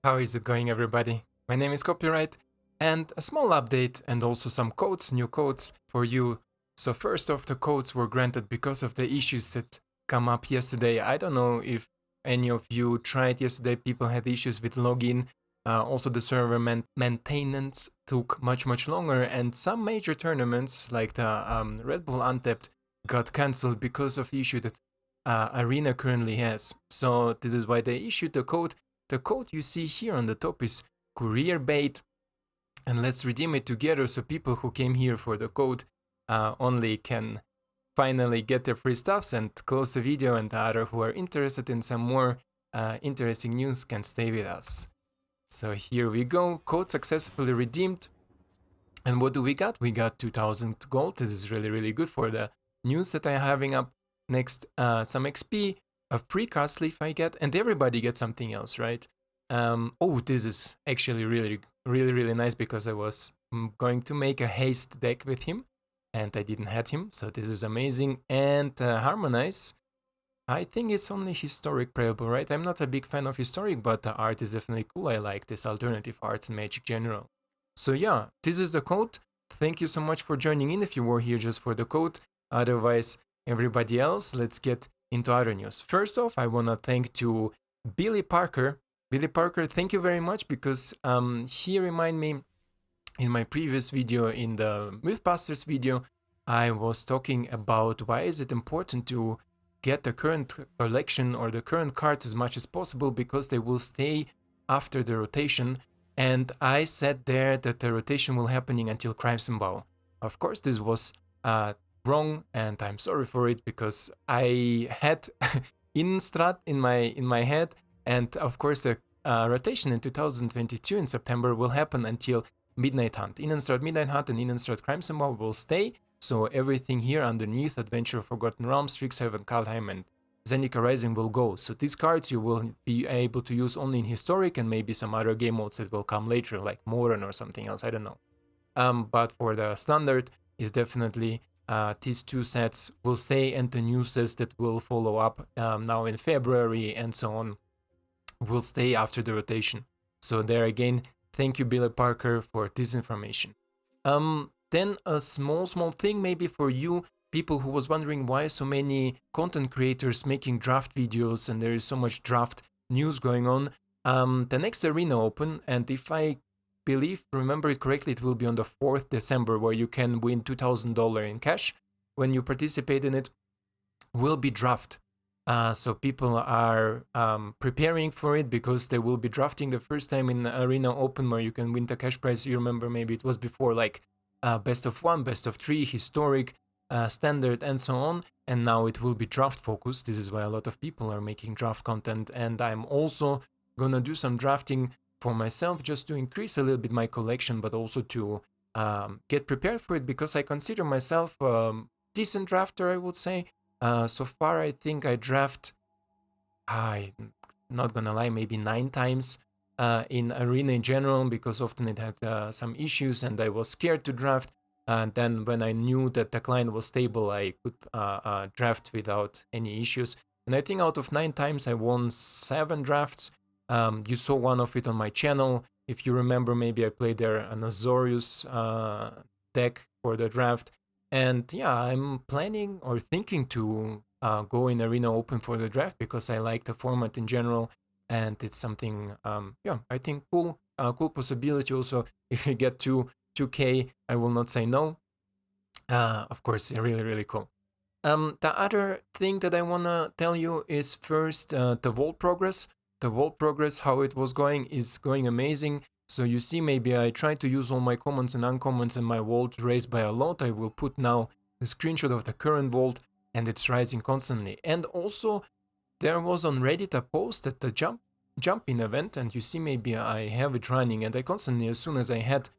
How is it going, everybody? My name is Copyright, and a small update and also some codes, new codes for you. So first off, the codes were granted because of the issues that come up yesterday. I don't know if any of you tried yesterday. People had issues with login. Also, the server maintenance took much longer, and some major tournaments like the Red Bull Untapped got cancelled because of the issue that Arena currently has. So this is why they issued the code. The code you see here on the top is Courierbat, and let's redeem it together so people who came here for the code only can finally get their free stuffs and close the video, and the other who are interested in some more interesting news can stay with us. So here we go, code successfully redeemed. And what do we got? We got 2000 gold. This is really good for the news that I'm having up. Next, some XP, a free card sleeve I get, and everybody gets something else, right? Oh, this is actually really nice because I was going to make a haste deck with him, and I didn't have him, so this is amazing. And Harmonize, I think it's only historic playable, right? I'm not a big fan of historic, but the art is definitely cool. I like this alternative arts in Magic General. So yeah, this is the code. Thank you so much for joining in if you were here just for the code. Otherwise, everybody else, let's get into other news. First off, I want to thank to Billy Parker. Billy Parker, thank you very much because he reminded me in my previous video, in the Mythbusters video, I was talking about why is it important to get the current collection or the current cards as much as possible because they will stay after the rotation. And I said there that the rotation will happening until Crimson Bow. Of course, this was wrong, and I'm sorry for it because I had Innistrad in my head, and of course the rotation in 2022 in September will happen until Midnight Hunt. Innistrad Midnight Hunt and Innistrad Crimson Bow will stay, so everything here underneath, Adventure of Forgotten Realms, Strixhaven, Kaldheim, and Zendika Rising will go. So these cards you will be able to use only in Historic and maybe some other game modes that will come later, like Modern or something else, I don't know. But for the Standard, is definitely these two sets will stay, and the new sets that will follow up now in February and so on will stay after the rotation. So there again, thank you Billy Parker for this information. Then a small thing maybe for you people who was wondering why so many content creators making draft videos and there is so much draft news going on. The next Arena Open, and if I remember it correctly, it will be on the 4th December, where you can win $2,000 in cash when you participate in it, will be draft. So people are preparing for it because they will be drafting the first time in Arena Open where you can win the cash prize. You remember maybe it was before like best of 1, best of 3, historic, standard, and so on. And now it will be draft focused. This is why a lot of people are making draft content. And I'm also gonna do some drafting for myself just to increase a little bit my collection, but also to get prepared for it because I consider myself decent drafter, I would say. So far, I think I draft, I'm not gonna lie, maybe 9 times in Arena in general, because often it had some issues and I was scared to draft. And then when I knew that the client was stable, I could draft without any issues. And I think out of 9 times, I won 7 drafts. You saw one of it on my channel. If you remember, maybe I played there an Azorius deck for the draft. And yeah, I'm planning or thinking to go in Arena Open for the draft because I like the format in general, and it's something, yeah, I think cool possibility. Also, if you get to 2K, I will not say no. Of course, really cool. The other thing that I wanna tell you is first the vault progress. The vault progress, how it was going, is going amazing. So you see, maybe I tried to use all my commons and uncommons and my vault raised by a lot. I will put now the screenshot of the current vault, and it's rising constantly. And also, there was on Reddit a post at the jump-in event, and you see maybe I have it running, and I constantly, as soon as I had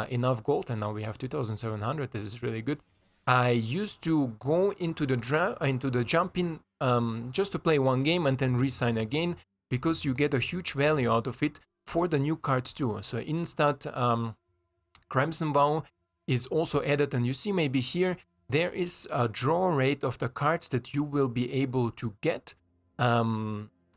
enough gold, and now we have 2,700, this is really good. I used to go into the jump-in just to play one game and then resign again, because you get a huge value out of it for the new cards too. So Innistrad Crimson Vow is also added, and you see maybe here there is a draw rate of the cards that you will be able to get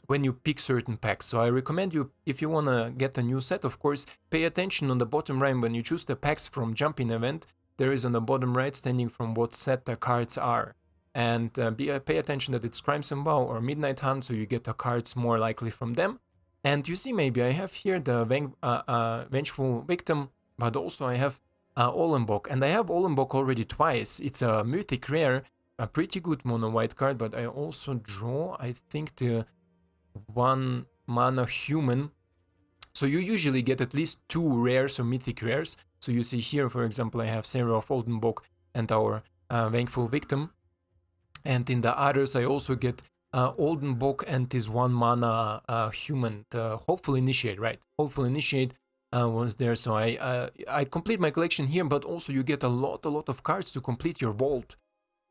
when you pick certain packs. So I recommend you, if you want to get a new set, of course, pay attention on the bottom right when you choose the packs from Jumping Event. There is on the bottom right standing from what set the cards are. And pay attention that it's Crimson Vow or Midnight Hunt, so you get the cards more likely from them. And you see, maybe I have here the Vengeful Victim, but also I have Olembok. And I have Olembok already twice. It's a mythic rare, a pretty good mono white card, but I also draw, I think, the 1 mana human. So you usually get at least 2 rares or mythic rares. So you see here, for example, I have Sarah of Oldenburg and our Vengeful Victim. And in the others, I also get Oldenburg and this 1 mana human, the Hopeful Initiate, right? Hopeful Initiate was there. So I complete my collection here, but also you get a lot of cards to complete your vault.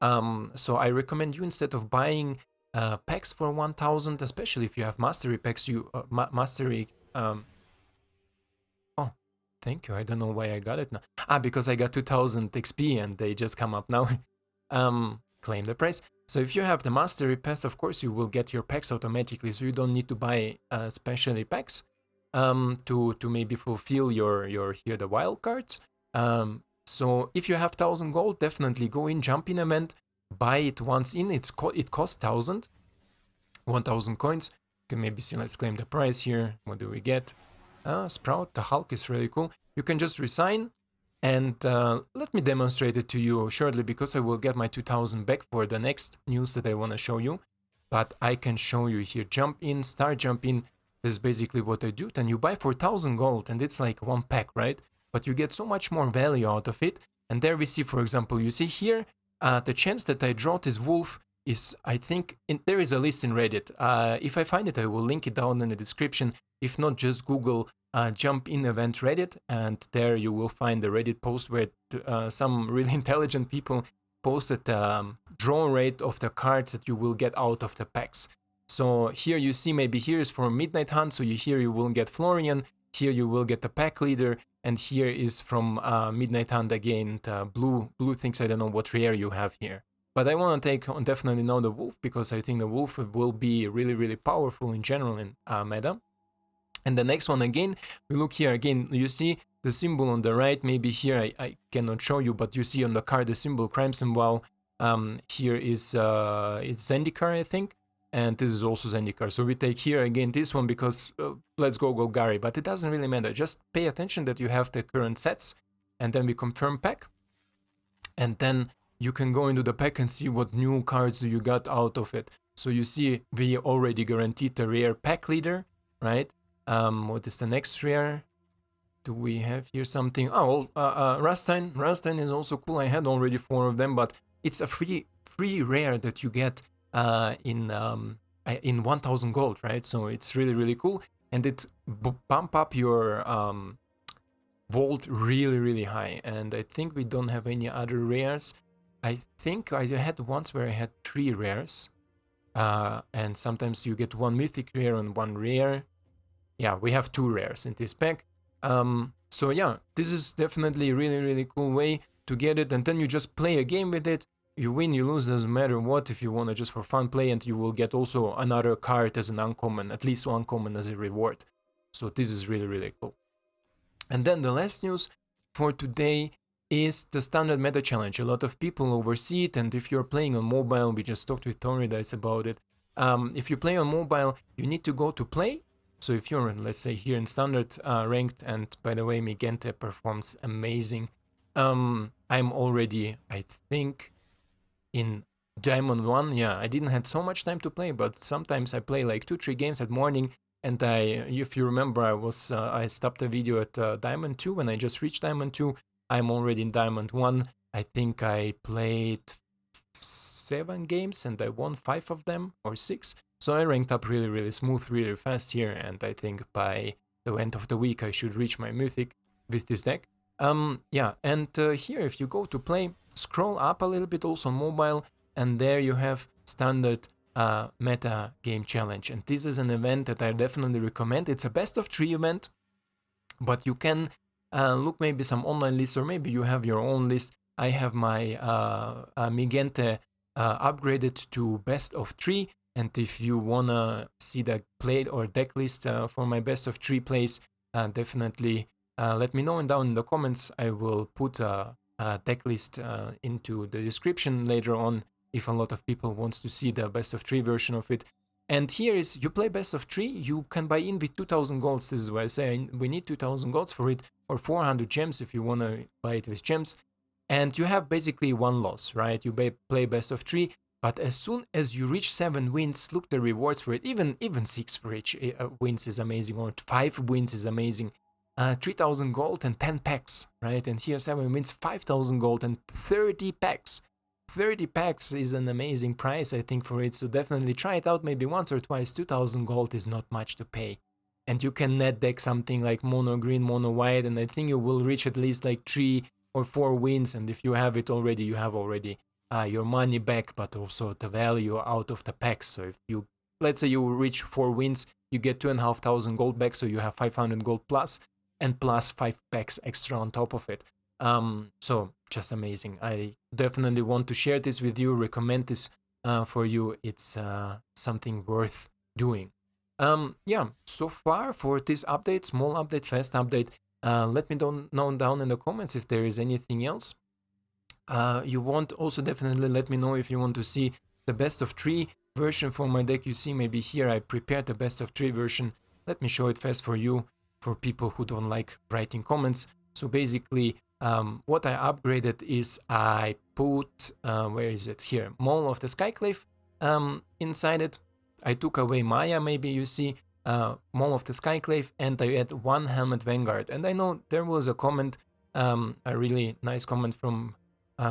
So I recommend you, instead of buying packs for 1000, especially if you have mastery packs, you mastery. Oh, thank you. I don't know why I got it now. Because I got 2000 XP and they just come up now. Claim the price. So if you have the mastery pass, of course you will get your packs automatically. So you don't need to buy specially packs to maybe fulfill your here the wild cards. So if you have 1000 gold, definitely go in, jump in event, buy it once in. It costs 1000 coins. You can maybe see, let's claim the price here. What do we get? Sprout, the Hulk is really cool. You can just resign, and let me demonstrate it to you shortly, because I will get my 2000 back for the next news that I want to show you. But I can show you here. Jump in, start jump in. This is basically what I do. And you buy for 1000 gold, and it's like 1 pack, right? But you get so much more value out of it. And there we see, for example, you see here, the chance that I draw this wolf is, I think, there is a list in Reddit. If I find it, I will link it down in the description. If not, just Google jump in event Reddit, and there you will find the Reddit post where some really intelligent people posted the draw rate of the cards that you will get out of the packs. So here you see, maybe here is for Midnight Hunt, so here you will get Florian, here you will get the pack leader, and here is from Midnight Hunt again, the blue things. I don't know what rare you have here. But I want to take definitely now the wolf, because I think the wolf will be really powerful in general in meta. And the next one, again, we look here again, you see the symbol on the right. Maybe here I cannot show you, but you see on the card the symbol Crimson Vow. Here is it's Zendikar, I think, and this is also Zendikar. So we take here again this one, because let's go Golgari, but it doesn't really matter. Just pay attention that you have the current sets, and then we confirm pack, and then you can go into the pack and see what new cards you got out of it. So you see we already guaranteed the rare pack leader, right? What is the next rare? Do we have here something? Oh, Rastein. Rastein is also cool. I had already 4 of them, but it's a free rare that you get in 1000 gold, right? So it's really cool, and it bump up your vault really high. And I think we don't have any other rares. I think I had once where I had 3 rares, and sometimes you get 1 mythic rare and 1 rare. Yeah, we have 2 rares in this pack. So yeah, this is definitely a really cool way to get it, and then you just play a game with it. You win, you lose, doesn't matter what, if you want to just for fun play, and you will get also another card as an uncommon, at least 1 common as a reward. So this is really cool. And then the last news for today is the standard meta challenge. A lot of people oversee it, and if you're playing on mobile, we just talked with Courierbat about it. If you play on mobile, you need to go to play. So if you're, let's say, here in standard ranked, and by the way, Migente performs amazing. I'm already, I think, in Diamond 1. Yeah, I didn't have so much time to play, but sometimes I play like 2-3 games at morning. And if you remember, I stopped the video at Diamond 2 when I just reached Diamond 2. I'm already in Diamond 1. I think I played 7 games and I won 5 of them, or 6. So I ranked up really smooth, really fast here, and I think by the end of the week I should reach my mythic with this deck. Yeah, and here if you go to play, scroll up a little bit also on mobile, and there you have standard meta game challenge. And this is an event that I definitely recommend. It's a best of 3 event, but you can look maybe some online lists, or maybe you have your own list. I have my Migente upgraded to best of 3. And if you wanna see the play or deck list for my best of 3 plays, definitely let me know down in the comments. I will put a deck list into the description later on if a lot of people wants to see the best of 3 version of it. And here is, you play best of 3, you can buy in with 2000 golds. This is why I say we need 2000 golds for it, or 400 gems if you want to buy it with gems. And you have basically one loss, right? You play best of 3, but as soon as you reach 7 wins, look the rewards for it. Even 6 for each wins is amazing, or 5 wins is amazing. 3000 gold and 10 packs, right? And here 7 wins, 5000 gold and 30 packs. 30 packs is an amazing price, I think, for it, so definitely try it out maybe once or twice. 2000 gold is not much to pay. And you can net deck something like mono green, mono white, and I think you will reach at least like 3 or 4 wins, and if you have it already, you have already your money back, but also the value out of the packs. So if you, let's say you reach 4 wins, you get 2500 gold back, so you have 500 gold plus, and plus 5 packs extra on top of it. So just amazing. I definitely want to share this with you, recommend this for you. It's something worth doing. Yeah, so far for this update, small update, fast update, let me know down in the comments if there is anything else you want. Also definitely let me know if you want to see the best of 3 version for my deck. You see maybe here I prepared the best of 3 version. Let me show it fast for you, for people who don't like writing comments. So basically what I upgraded is I put, where is it, here, Maul of the Skyclave inside it. I took away Maya, maybe you see, Maul of the Skyclave, and I add 1 Helmet Vanguard. And I know there was a comment, a really nice comment from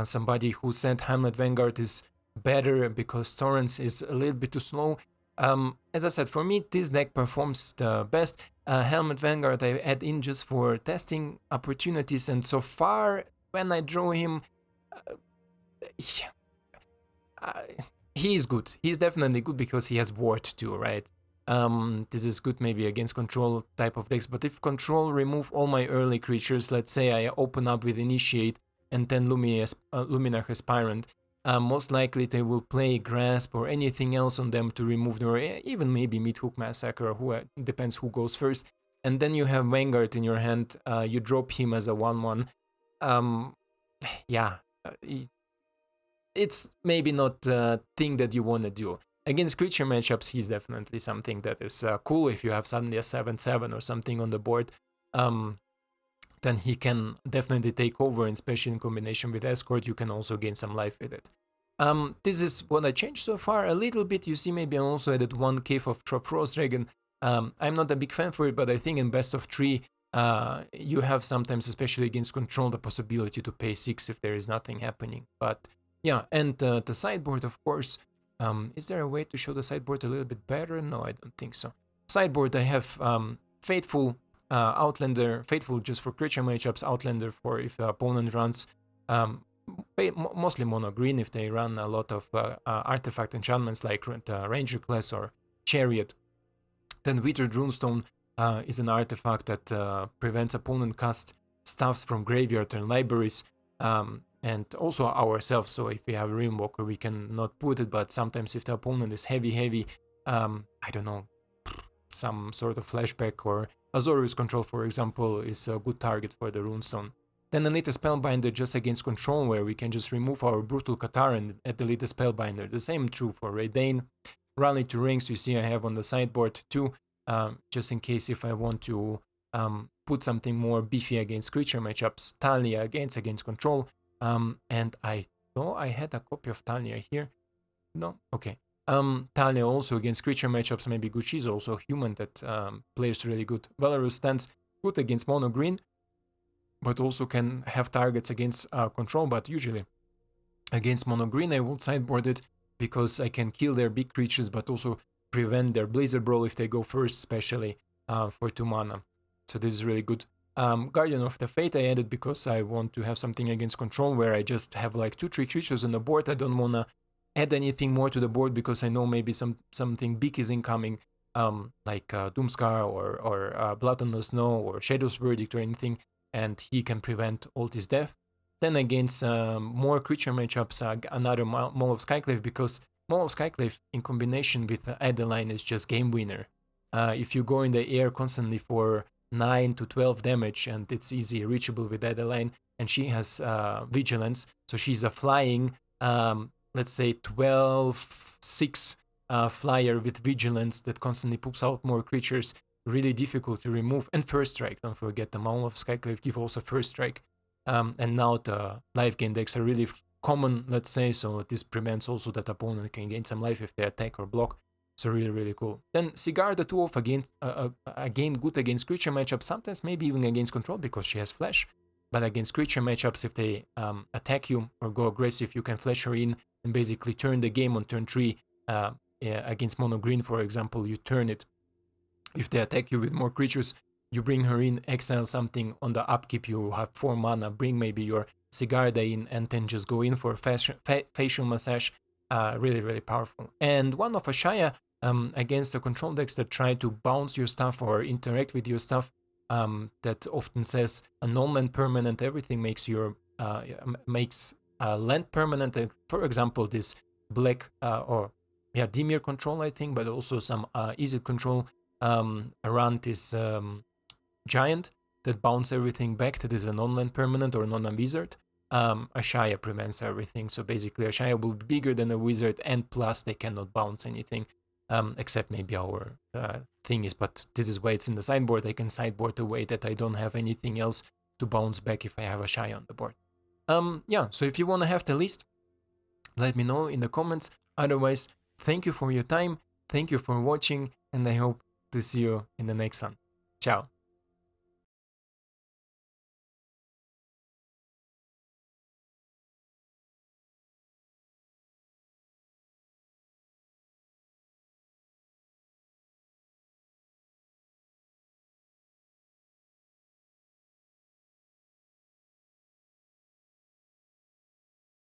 somebody who said Helmet Vanguard is better because Torrents is a little bit too slow. As I said, for me this deck performs the best. Helmet Vanguard I add in just for testing opportunities, and so far when I draw him, he is good. He's definitely good because he has Ward too, right? This is good maybe against control type of decks, but if control remove all my early creatures, let's say I open up with Initiate and then Luminarch Aspirant, most likely they will play Grasp or anything else on them to remove them, or even maybe Midhook Massacre, who depends who goes first. And then you have Vanguard in your hand, you drop him as a 1/1. Yeah, it's maybe not a thing that you want to do. Against creature matchups, he's definitely something that is cool. If you have suddenly a 7/7 or something on the board, then he can definitely take over, and especially in combination with Escort, you can also gain some life with it. This is what I changed so far a little bit. You see, maybe I also added 1 Cave of Frost Dragon. I'm not a big fan for it, but I think in best of 3, you have sometimes, especially against control, the possibility to pay 6 if there is nothing happening. But yeah, and the sideboard, of course. Is there a way to show the sideboard a little bit better? No, I don't think so. Sideboard, I have Fateful, Outlander, Fateful just for creature matchups, Outlander for if the opponent runs mostly mono green, if they run a lot of artifact enchantments like Ranger class or Chariot. Then Withered Runestone is an artifact that prevents opponent cast stuffs from graveyard and libraries, and also ourselves. So if we have Rimwalker, we can not put it, but sometimes if the opponent is heavy, I don't know, some sort of flashback, or Azorius Control, for example, is a good target for the Runestone. Then Elite Spellbinder just against control, where we can just remove our Brutal Cathar and add Elite Spellbinder. The same true for Reidane. Rally to Rings, you see I have on the sideboard too, just in case if I want to put something more beefy against creature matchups. Talia against control, and I thought I had a copy of Talia here. No? Okay. Talia also against creature matchups, maybe good. She's also human that plays really good. Valorous stands good against mono green, but also can have targets against control, but usually against mono green I will sideboard it, because I can kill their big creatures, but also prevent their Blizzard Brawl if they go first, especially for 2 mana. So this is really good. Guardian of the Fate I added because I want to have something against control where I just have like 2-3 creatures on the board. I don't want to add anything more to the board because I know maybe something big is incoming, like Doomscar or Blood on the Snow or Shadow's Verdict or anything, and he can prevent all this death. Then against more creature matchups, another Maul of Skyclave, because Maul of Skyclave in combination with Adeline is just game winner. If you go in the air constantly for 9 to 12 damage, and it's easy reachable with Adeline, and she has vigilance, so she's a flying, let's say 12/6 flyer with vigilance that constantly poops out more creatures, really difficult to remove. And first strike, don't forget, the Maul of Skyclave give also first strike. And now the life gain decks are really common, let's say, so this prevents also that opponent can gain some life if they attack or block. So really cool. Then Cigar, the 2-off again good against creature matchups, sometimes maybe even against control because she has flash. But against creature matchups, if they attack you or go aggressive, you can flash her in and basically turn the game on turn 3. Against mono green, for example, you turn it. If they attack you with more creatures, you bring her in, exile something on the upkeep, you have 4 mana, bring maybe your Sigarda in, and then just go in for facial massage. Really powerful. And one of Ashaya against the control decks that try to bounce your stuff or interact with your stuff, that often says a non-land permanent, everything makes your land permanent. For example, this black Dimir control, I think, but also some easy control around this giant that bounce everything back, that is a non-land permanent or non-wizard. Ashaya prevents everything, so basically Ashaya will be bigger than a wizard, and plus they cannot bounce anything, except maybe our thing is, but this is why it's in the sideboard. I can sideboard away that I don't have anything else to bounce back if I have Ashaya on the board. Yeah, so if you want to have the list, let me know in the comments. Otherwise, thank you for your time, thank you for watching, and I hope to see you in the next one. Ciao.